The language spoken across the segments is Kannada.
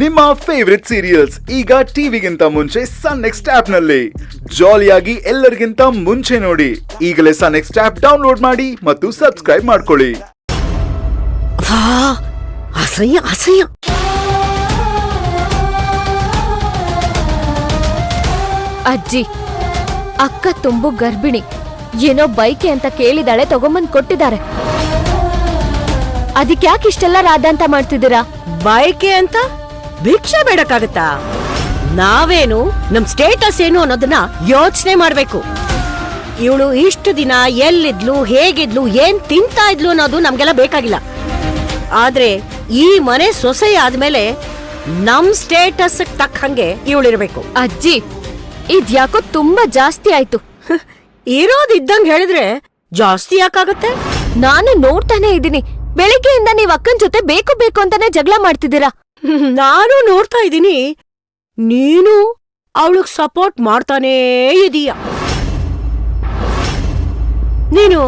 ನಿಮ್ಮ ಫೇವರಿಟ್ ಸೀರಿಯಲ್ಸ್ ಈಗ ಟಿವಿಗಿಂತ ಮುಂಚೆ ಸನ್ ನೆಕ್ಸ್ಟ್ ಆಪ್ ನಲ್ಲಿ ಜಾಲಿಯಾಗಿ ಎಲ್ಲರಿಗಿಂತ ಮುಂಚೆ ನೋಡಿ. ಈಗಲೇ ಸನ್ ನೆಕ್ಸ್ಟ್ ಆಪ್ ಡೌನ್ಲೋಡ್ ಮಾಡಿ ಮತ್ತು ಸಬ್ಸ್ಕ್ರೈಬ್ ಮಾಡ್ಕೊಳ್ಳಿ. ಅಸಹ್ಯ ಅಸಹ್ಯ. ಅಜ್ಜಿ, ಅಕ್ಕ ತುಂಬು ಗರ್ಭಿಣಿ, ಏನೋ ಬೈಕೆ ಅಂತ ಕೇಳಿದಾಳೆ, ತಗೊಂಬಂದ್ ಕೊಟ್ಟಿದ್ದಾರೆ. ಅದಕ್ಯಾಕೆ ಇಷ್ಟೆಲ್ಲ ರಾಧಾಂತ ಮಾಡ್ತಿದ್ದೀರಾ? ಬೈಕೆ ಅಂತ ಭಿಕ್ಷೆ ಬೇಡಕ್ಕಾಗತ್ತಾ? ನಾವೇನು ನಮ್ ಸ್ಟೇಟಸ್ ಏನು ಅನ್ನೋದನ್ನ ಯೋಚನೆ ಮಾಡ್ಬೇಕು. ಇವಳು ಇಷ್ಟು ದಿನ ಎಲ್ಲಿದ್ಲು, ಹೇಗಿದ್ಲು, ಏನ್ ತಿಂತಾ ಇದ್ಲು ಅನ್ನೋದು ನಮ್ಗೆಲ್ಲ ಬೇಕಾಗಿಲ್ಲ. ಆದ್ರೆ ಈ ಮನೆ ಸೊಸೆ ಆದ್ಮೇಲೆ ನಮ್ ಸ್ಟೇಟಸ್ ತಕ್ಕಂಗೆ ಇವಳಿರ್ಬೇಕು. ಅಜ್ಜಿ, ಇದ್ಯಾಕೋ ತುಂಬಾ ಜಾಸ್ತಿ ಆಯ್ತು. ಇರೋದಿದ್ದಂಗ್ ಹೇಳಿದ್ರೆ ಜಾಸ್ತಿ ಯಾಕಾಗತ್ತೆ? ನಾನು ನೋಡ್ತಾನೆ ಇದ್ದೀನಿ, ಬೆಳಿಗ್ಗೆಯಿಂದ ನೀವ್ ಅಕ್ಕನ್ ಜೊತೆ ಬೇಕು ಬೇಕು ಅಂತಾನೆ ಜಗಳ ಮಾಡ್ತಿದ್ದೀರಾ. ನಾನು ನೋಡ್ತಾ ಇದ್ದೀನಿ, ನೀನು ಅವಳಗ್ ಸಪೋರ್ಟ್ ಮಾಡ್ತಾನೇ ಇದೀಯ. ನೀನು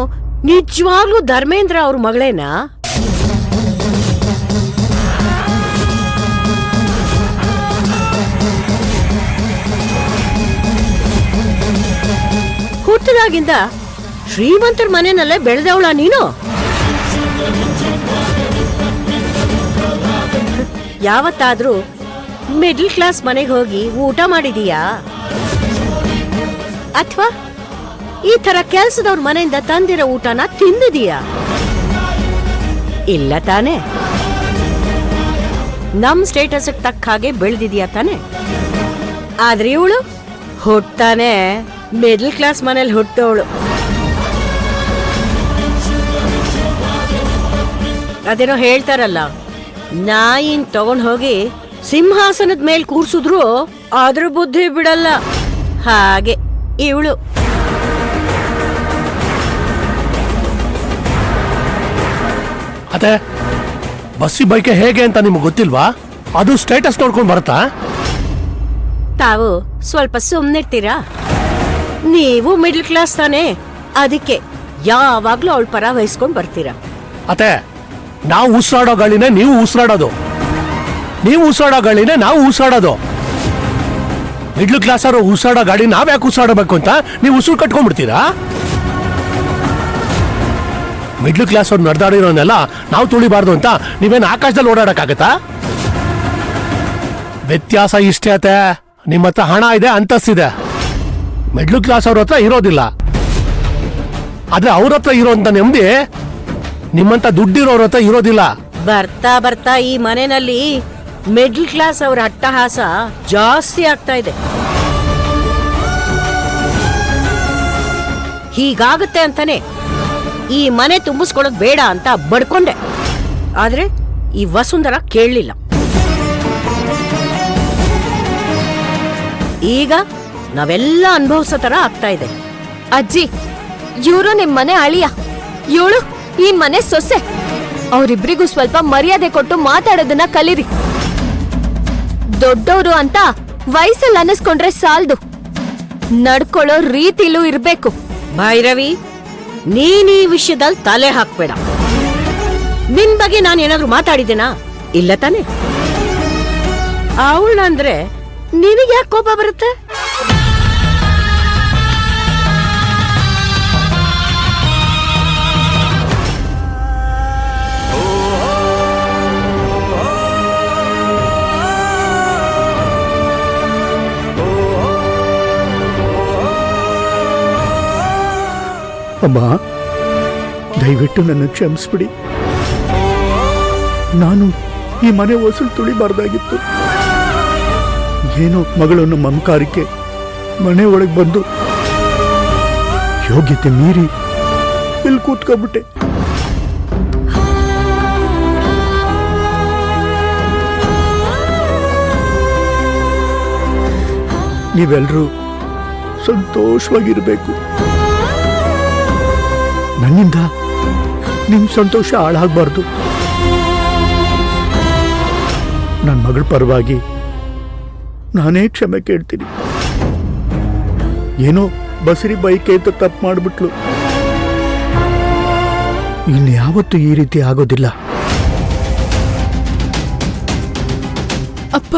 ನಿಜವಾಗ್ಲೂ ಧರ್ಮೇಂದ್ರ ಅವ್ರ ಮಗಳೇನಾ? ಹುಟ್ಟಿದಾಗಿಂದ ಶ್ರೀಮಂತರ ಮನೆಯಲ್ಲೇ ಬೆಳೆದವಳ ನೀನು? ಯಾವತ್ತಾದ್ರೂ ಮಿಡ್ಲ್ ಕ್ಲಾಸ್ ಮನೆಗೆ ಹೋಗಿ ಊಟ ಮಾಡಿದೀಯಾ? ಅಥವಾ ಈ ತರ ಕೆಲ್ಸದವ್ರ ಮನೆಯಿಂದ ತಂದಿರೋ ಊಟನ ತಿಂದಿದೀಯಾ? ಇಲ್ಲ ತಾನೆ. ನಮ್ ಸ್ಟೇಟಸ್ ತಕ್ಕ ಹಾಗೆ ಬೆಳೆದಿದ್ಯಾ ತಾನೆ. ಆದ್ರೆ ಇವಳು ಹುಟ್ಟಾನೆ ಮಿಡ್ಲ್ ಕ್ಲಾಸ್ ಮನೇಲಿ ಹುಟ್ಟೋಳು. ಅದೇನೋ ಹೇಳ್ತಾರಲ್ಲ, ನಾಯಿನ್ ತಗೊಂಡ್ ಹೋಗಿ ಸಿಂಹಾಸನದ ಮೇಲ್ ಕೂರ್ಸಿದ್ರು ಆದ್ರೂ ಬುದ್ಧಿ ಬಿಡಲ್ಲ. ಹಾಗೆ ಇವಳು. ಅದೇ ಬಸ್ಸಿ ಬೈಕೆ ಹೇಗೆ ಅಂತ ನಿಮ್ಗೆ ಗೊತ್ತಿಲ್ವಾ? ಅದು ಸ್ಟೇಟಸ್ ನೋಡ್ಕೊಂಡ್ ಬರುತ್ತಾ? ತಾವು ಸ್ವಲ್ಪ ಸುಮ್ನಿರ್ತೀರಾ? ನೀವು ಮಿಡ್ಲ್ ಕ್ಲಾಸ್ ತಾನೆ, ಅದಕ್ಕೆ ಯಾವಾಗ್ಲೂ ಅವಳ ಪರ ವಹಿಸ್ಕೊಂಡ್ ಬರ್ತೀರಾ. ಅತ್ತೆ, ನಾವು ಉಸಿರಾಡೋ ಗಾಳಿನೇ ನೀವು ಉಸಿರಾಡೋದು, ನೀವು ಉಸಿರಾಡೋ ಗಾಳಿನೇ ನಾವು ಉಸಿರಾಡೋದು. ಮಿಡ್ಲ್ ಕ್ಲಾಸ್ ಅವರು ಉಸಿರಾಡೋ ಗಾಡಿ ನಾವ್ಯಾಕೆ ಉಸಿರಾಡಬೇಕು ಅಂತ ನೀವು ಉಸಿರು ಕಟ್ಕೊಂಡ್ಬಿಡ್ತೀರಾ? ಮಿಡ್ಲ್ ಕ್ಲಾಸ್ ಅವ್ರು ನಡೆದಾಡಿರೋನೆಲ್ಲ ನಾವು ತುಳಿಬಾರ್ದು ಅಂತ ನೀವೇನು ಆಕಾಶದಲ್ಲಿ ಓಡಾಡಕ್ಕಾಗತ್ತಾ? ವ್ಯತ್ಯಾಸ ಇಷ್ಟೇ ಅತ್ತೆ, ನಿಮ್ಮ ಹತ್ರ ಹಣ ಇದೆ, ಅಂತಸ್ತಿದೆ. ಮಿಡ್ಲ್ ಕ್ಲಾಸ್ ಅವ್ರ ಹತ್ರ ಇರೋದಿಲ್ಲ. ಆದ್ರೆ ಅವ್ರ ಹತ್ರ ಇರೋಂತ ನೆಮ್ಮದಿ ನಿಮ್ಮಂತ ದುಡ್ಡಿರೋರ ಹತ್ರ ಇರೋದಿಲ್ಲ. ಬರ್ತಾ ಬರ್ತಾ ಈ ಮನೆಯಲ್ಲಿ ಮಿಡ್ಲ್ ಕ್ಲಾಸ್ ಅವರ ಅಟ್ಟಹಾಸ ಜಾಸ್ತಿ ಆಗ್ತಾ ಇದೆ. ಹೀಗಾಗುತ್ತೆ ಅಂತಾನೆ ಈ ಮನೆ ತುಂಬಿಸ್ಕೊಳ್ಳೋದು ಬೇಡ ಅಂತ ಬಡ್ಕೊಂಡೆ. ಆದ್ರೆ ಈ ವಸುಂಧರ ಕೇಳಲಿಲ್ಲ. ಈಗ ನಾವೆಲ್ಲ ಅನುಭವಿಸೋ ತರ ಆಗ್ತಾ ಇದೆ. ಅಜ್ಜಿ, ಇವ್ರು ನಿಮ್ ಮನೆ ಅಳಿಯ, ಇವಳು ಈ ಮನೆ ಸೊಸೆ. ಅವರಿಬ್ರಿಗೂ ಸ್ವಲ್ಪ ಮರ್ಯಾದೆ ಕೊಟ್ಟು ಮಾತಾಡೋದನ್ನ ಕಲೀರಿ. ದೊಡ್ಡವರು ಅಂತ ವಯಸ್ಸಲ್ಲಿ ಅನ್ನಿಸ್ಕೊಂಡ್ರೆ ಸಾಲ್ದು, ನಡ್ಕೊಳ್ಳೋ ರೀತಿಲೂ ಇರ್ಬೇಕು. ಭೈರವಿ, ನೀನ್ ಈ ವಿಷಯದಲ್ಲಿ ತಲೆ ಹಾಕ್ಬೇಡ. ನಿನ್ ಬಗ್ಗೆ ನಾನು ಏನಾದ್ರು ಮಾತಾಡಿದ್ದೇನಾ? ಇಲ್ಲ ತಾನೆ. ಅವಳಂದ್ರೆ ನಿನಗೆ ಯಾಕೆ ಕೋಪ ಬರುತ್ತೆ? ಅಮ್ಮ, ದಯವಿಟ್ಟು ನನ್ನ ಕ್ಷಮಿಸ್ಬಿಡಿ. ನಾನು ಈ ಮನೆ ವಸೂಲು ತುಳಿಬಾರ್ದಾಗಿತ್ತು. ಏನೋ ಮಗಳನ್ನ ಮಮಕಾರಕ್ಕೆ ಮನೆ ಒಳಗೆ ಬಂದು ಯೋಗ್ಯತೆ ಮೀರಿ ಇಲ್ಲಿ ಕೂತ್ಕೊಬಿಟ್ಟೆ. ನೀವೆಲ್ಲರೂ ಸಂತೋಷವಾಗಿರ್ಬೇಕು. ನನ್ನಿಂದ ನಿಮ್ ಸಂತೋಷ ಹಾಳಾಗಬಾರ್ದು. ನನ್ನ ಮಗಳ ಪರವಾಗಿ ನಾನೇ ಕ್ಷಮೆ ಕೇಳ್ತೀನಿ. ಏನೋ ಬಸರಿ ಬೈಕೆ ಅಂತ ತಪ್ಪು ಮಾಡಿಬಿಟ್ಲು. ಇನ್ಯಾವತ್ತೂ ಈ ರೀತಿ ಆಗೋದಿಲ್ಲ. ಅಪ್ಪ